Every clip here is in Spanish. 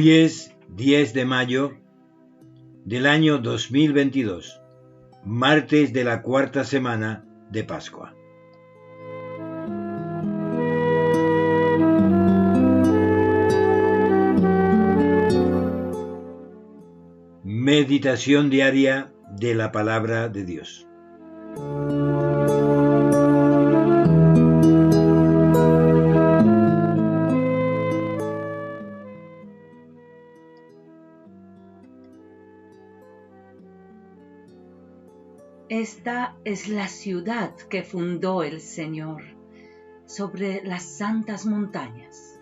Hoy es 10 de mayo del año 2022, martes de la cuarta semana de Pascua. Meditación diaria de la Palabra de Dios. Esta es la ciudad que fundó el Señor sobre las santas montañas.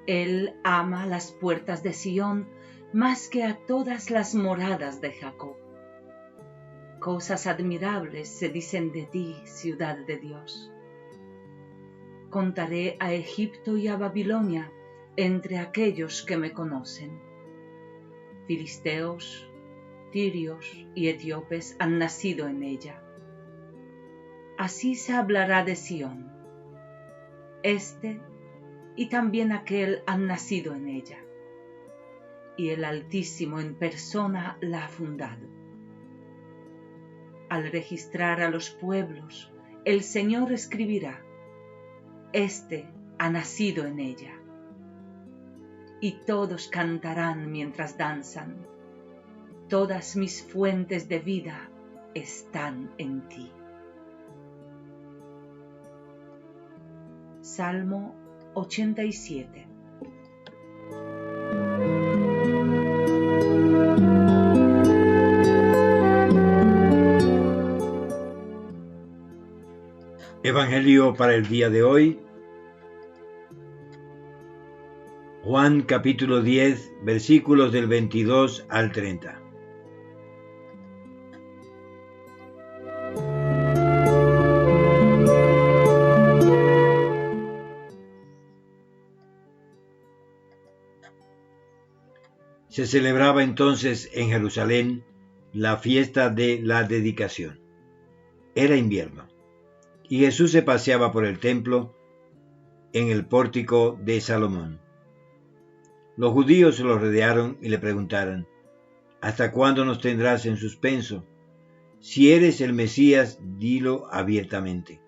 Él ama las puertas de Sión más que a todas las moradas de Jacob. Cosas admirables se dicen de ti, ciudad de Dios. Contaré a Egipto y a Babilonia entre aquellos que me conocen. Filisteos, tirios y etíopes han nacido en ella. Así se hablará de Sión. Este y también aquel han nacido en ella, y el Altísimo en persona la ha fundado. Al registrar a los pueblos, el Señor escribirá: Este ha nacido en ella. Y todos cantarán mientras danzan: Todas mis fuentes de vida están en ti. Salmo 87. Evangelio para el día de hoy. Juan capítulo 10, versículos del 22 al 30. Se celebraba entonces en Jerusalén la fiesta de la dedicación. Era invierno, y Jesús se paseaba por el templo en el pórtico de Salomón. Los judíos lo rodearon y le preguntaron: ¿Hasta cuándo nos tendrás en suspenso? Si eres el Mesías, dilo abiertamente.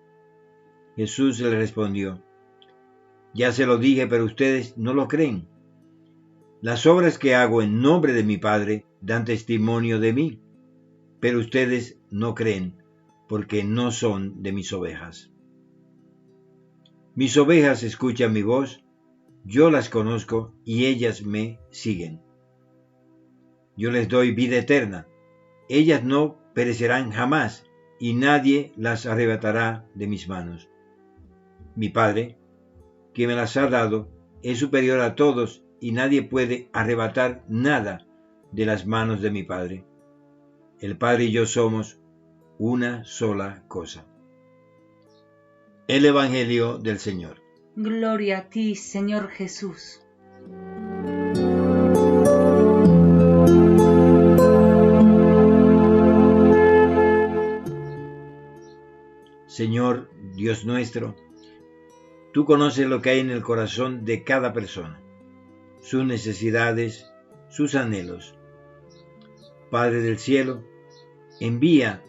Jesús le respondió: Ya se lo dije, pero ustedes no lo creen. Las obras que hago en nombre de mi Padre dan testimonio de mí, pero ustedes no creen porque no son de mis ovejas. Mis ovejas escuchan mi voz, yo las conozco y ellas me siguen. Yo les doy vida eterna, ellas no perecerán jamás y nadie las arrebatará de mis manos. Mi Padre, que me las ha dado, es superior a todos y nadie puede arrebatar nada de las manos de mi Padre. El Padre y yo somos una sola cosa. El Evangelio del Señor. Gloria a ti, Señor Jesús. Señor Dios nuestro, tú conoces lo que hay en el corazón de cada persona, sus necesidades, sus anhelos. Padre del cielo, envía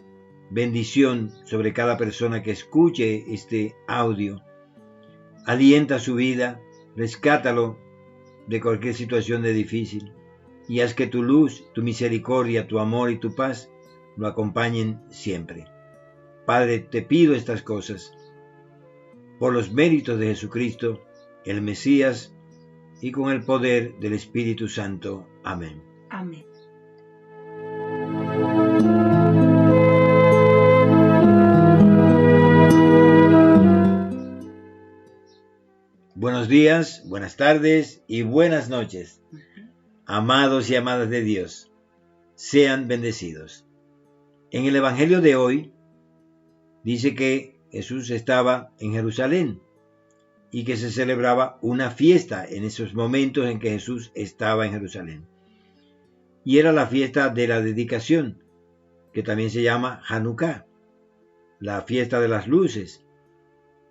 bendición sobre cada persona que escuche este audio. Alienta su vida, rescátalo de cualquier situación de difícil y haz que tu luz, tu misericordia, tu amor y tu paz lo acompañen siempre. Padre, te pido estas cosas por los méritos de Jesucristo, el Mesías, y con el poder del Espíritu Santo. Amén. Amén. Buenos días, buenas tardes y buenas noches. Amados y amadas de Dios, sean bendecidos. En el Evangelio de hoy dice que Jesús estaba en Jerusalén y que se celebraba una fiesta en esos momentos en que Jesús estaba en Jerusalén. Y era la fiesta de la dedicación, que también se llama Hanukkah, la fiesta de las luces.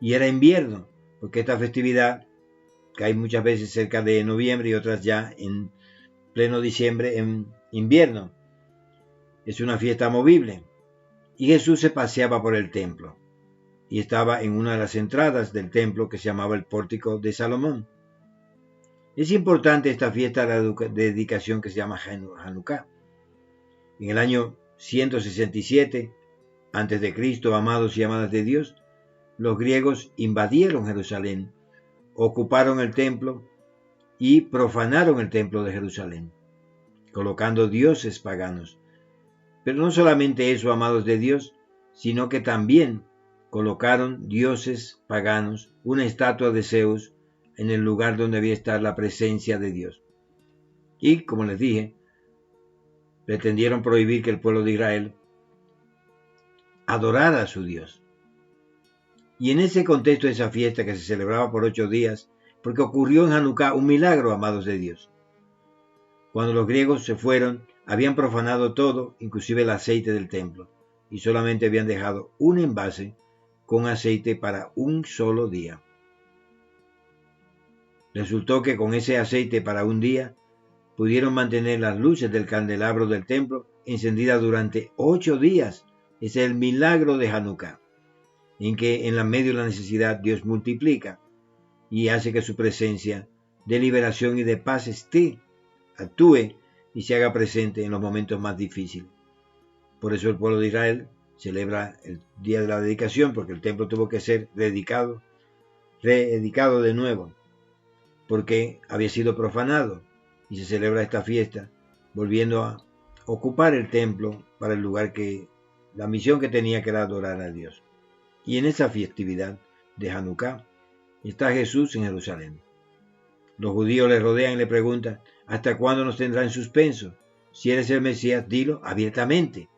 Y era invierno, porque esta festividad cae muchas veces cerca de noviembre y otras ya en pleno diciembre, en invierno. Es una fiesta movible. Y Jesús se paseaba por el templo y estaba en una de las entradas del templo que se llamaba el Pórtico de Salomón. Es importante esta fiesta de dedicación que se llama Hanukkah. En el año 167 a.C., amados y amadas de Dios, los griegos invadieron Jerusalén, ocuparon el templo y profanaron el templo de Jerusalén, colocando dioses paganos. Pero no solamente eso, amados de Dios, sino que también colocaron dioses paganos, una estatua de Zeus, en el lugar donde debía estar la presencia de Dios. Y, como les dije, pretendieron prohibir que el pueblo de Israel adorara a su Dios. Y en ese contexto de esa fiesta que se celebraba por 8 días, porque ocurrió en Hanukkah un milagro, amados de Dios. Cuando los griegos se fueron, habían profanado todo, inclusive el aceite del templo, y solamente habían dejado un envase con aceite para un solo día. Resultó que con ese aceite para un día pudieron mantener las luces del candelabro del templo encendidas durante 8 días. Ese es el milagro de Hanukkah, en que en la medio de la necesidad Dios multiplica y hace que su presencia de liberación y de paz actúe y se haga presente en los momentos más difíciles. Por eso el pueblo de Israel celebra el día de la dedicación, porque el templo tuvo que ser reeditado de nuevo, porque había sido profanado, y se celebra esta fiesta volviendo a ocupar el templo para el lugar que la misión que tenía, que era adorar a Dios. Y en esa festividad de Hanukkah está Jesús en Jerusalén. Los judíos le rodean y le preguntan: ¿hasta cuándo nos tendrá en suspenso? Si eres el Mesías, dilo abiertamente.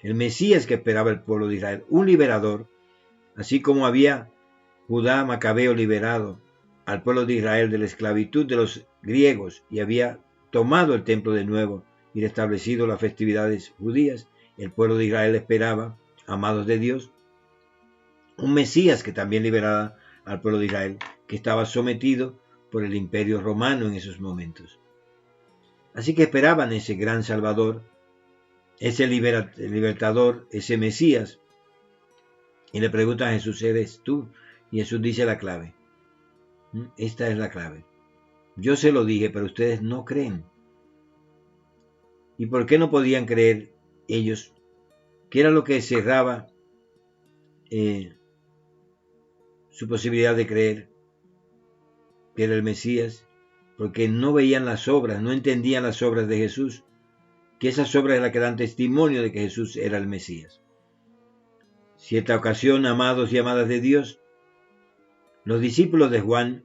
El Mesías que esperaba el pueblo de Israel, un liberador, así como había Judá Macabeo liberado al pueblo de Israel de la esclavitud de los griegos y había tomado el templo de nuevo y restablecido las festividades judías. El pueblo de Israel esperaba, amados de Dios, un Mesías que también liberara al pueblo de Israel, que estaba sometido por el imperio romano en esos momentos. Así que esperaban ese gran Salvador, ese libertador, ese Mesías, y le preguntan a Jesús: ¿eres tú? Y Jesús dice la clave. Esta es la clave. Yo se lo dije, pero ustedes no creen. ¿Y por qué no podían creer ellos? ¿Qué era lo que cerraba su posibilidad de creer que era el Mesías? Porque no veían las obras, no entendían las obras de Jesús, que esas obras eran las que dan testimonio de que Jesús era el Mesías. Cierta ocasión, amados y amadas de Dios, los discípulos de Juan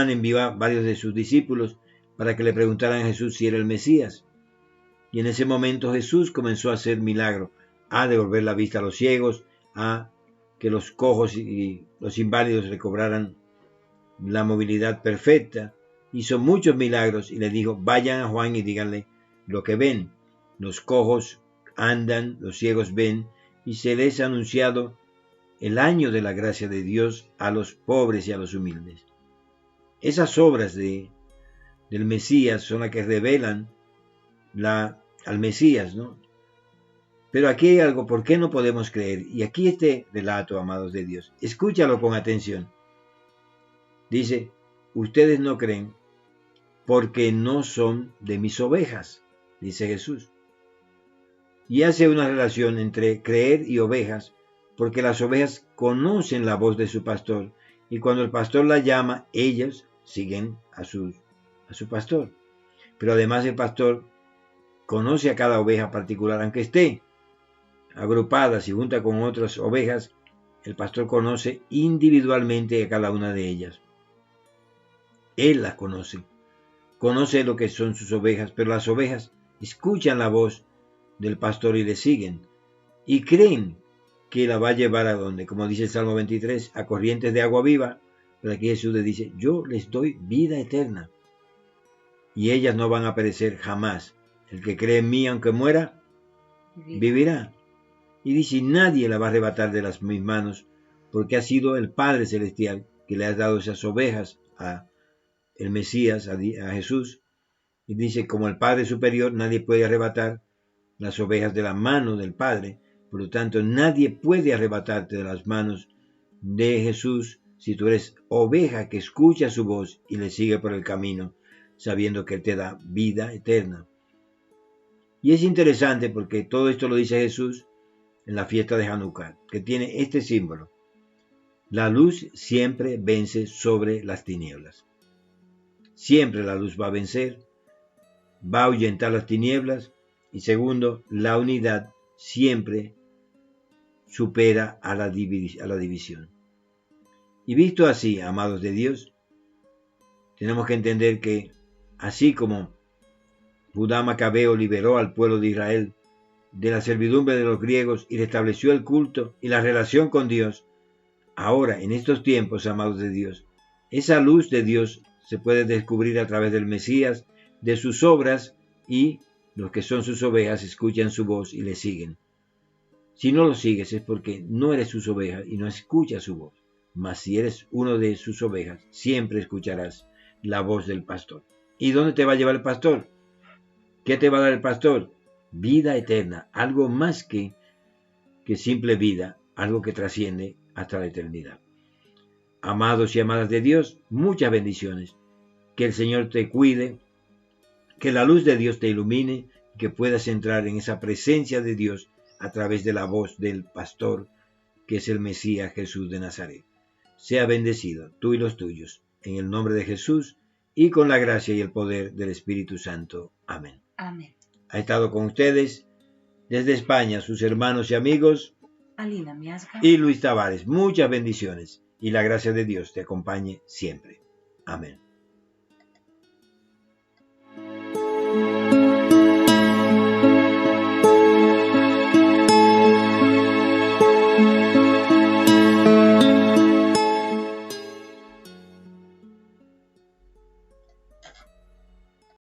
envió a varios de sus discípulos para que le preguntaran a Jesús si era el Mesías. Y en ese momento Jesús comenzó a hacer milagros, a devolver la vista a los ciegos, a que los cojos y los inválidos recobraran la movilidad perfecta. Hizo muchos milagros y le dijo: vayan a Juan y díganle lo que ven. Los cojos andan, los ciegos ven, y se les ha anunciado el año de la gracia de Dios a los pobres y a los humildes. Esas obras del Mesías son las que revelan al Mesías, ¿no? Pero aquí hay algo, ¿por qué no podemos creer? Y aquí este relato, amados de Dios, escúchalo con atención. Dice: ustedes no creen porque no son de mis ovejas, dice Jesús. Y hace una relación entre creer y ovejas, porque las ovejas conocen la voz de su pastor, y cuando el pastor la llama, ellas siguen a su pastor. Pero además el pastor conoce a cada oveja particular, aunque esté agrupada y junta con otras ovejas, el pastor conoce individualmente a cada una de ellas. Él las conoce lo que son sus ovejas, pero las ovejas escuchan la voz del pastor y le siguen, y creen que la va a llevar a donde, como dice el Salmo 23, a corrientes de agua viva. Pero aquí Jesús les dice: yo les doy vida eterna, y ellas no van a perecer jamás. El que cree en mí, aunque muera, vivirá. Y dice: nadie la va a arrebatar de mis manos, porque ha sido el Padre Celestial que le ha dado esas ovejas a el Mesías, a Jesús, y dice, como el Padre superior, nadie puede arrebatar las ovejas de la mano del Padre. Por lo tanto, nadie puede arrebatarte de las manos de Jesús si tú eres oveja que escucha su voz y le sigue por el camino, sabiendo que Él te da vida eterna. Y es interesante porque todo esto lo dice Jesús en la fiesta de Hanukkah, que tiene este símbolo. La luz siempre vence sobre las tinieblas. Siempre la luz va a vencer, va a ahuyentar las tinieblas. Y segundo, la unidad siempre supera a la división. Y visto así, amados de Dios, tenemos que entender que así como Judá Macabeo liberó al pueblo de Israel de la servidumbre de los griegos y restableció el culto y la relación con Dios, ahora en estos tiempos, amados de Dios, esa luz de Dios se puede descubrir a través del Mesías, de sus obras, y los que son sus ovejas escuchan su voz y le siguen. Si no lo sigues es porque no eres sus ovejas y no escuchas su voz. Mas si eres uno de sus ovejas, siempre escucharás la voz del pastor. ¿Y dónde te va a llevar el pastor? ¿Qué te va a dar el pastor? Vida eterna, algo más que simple vida, algo que trasciende hasta la eternidad. Amados y amadas de Dios, muchas bendiciones. Que el Señor te cuide, que la luz de Dios te ilumine, y que puedas entrar en esa presencia de Dios a través de la voz del pastor, que es el Mesías Jesús de Nazaret. Sea bendecido, tú y los tuyos, en el nombre de Jesús, y con la gracia y el poder del Espíritu Santo. Amén. Amén. Ha estado con ustedes desde España sus hermanos y amigos Alina Miasga y Luis Tavares. Muchas bendiciones y la gracia de Dios te acompañe siempre. Amén.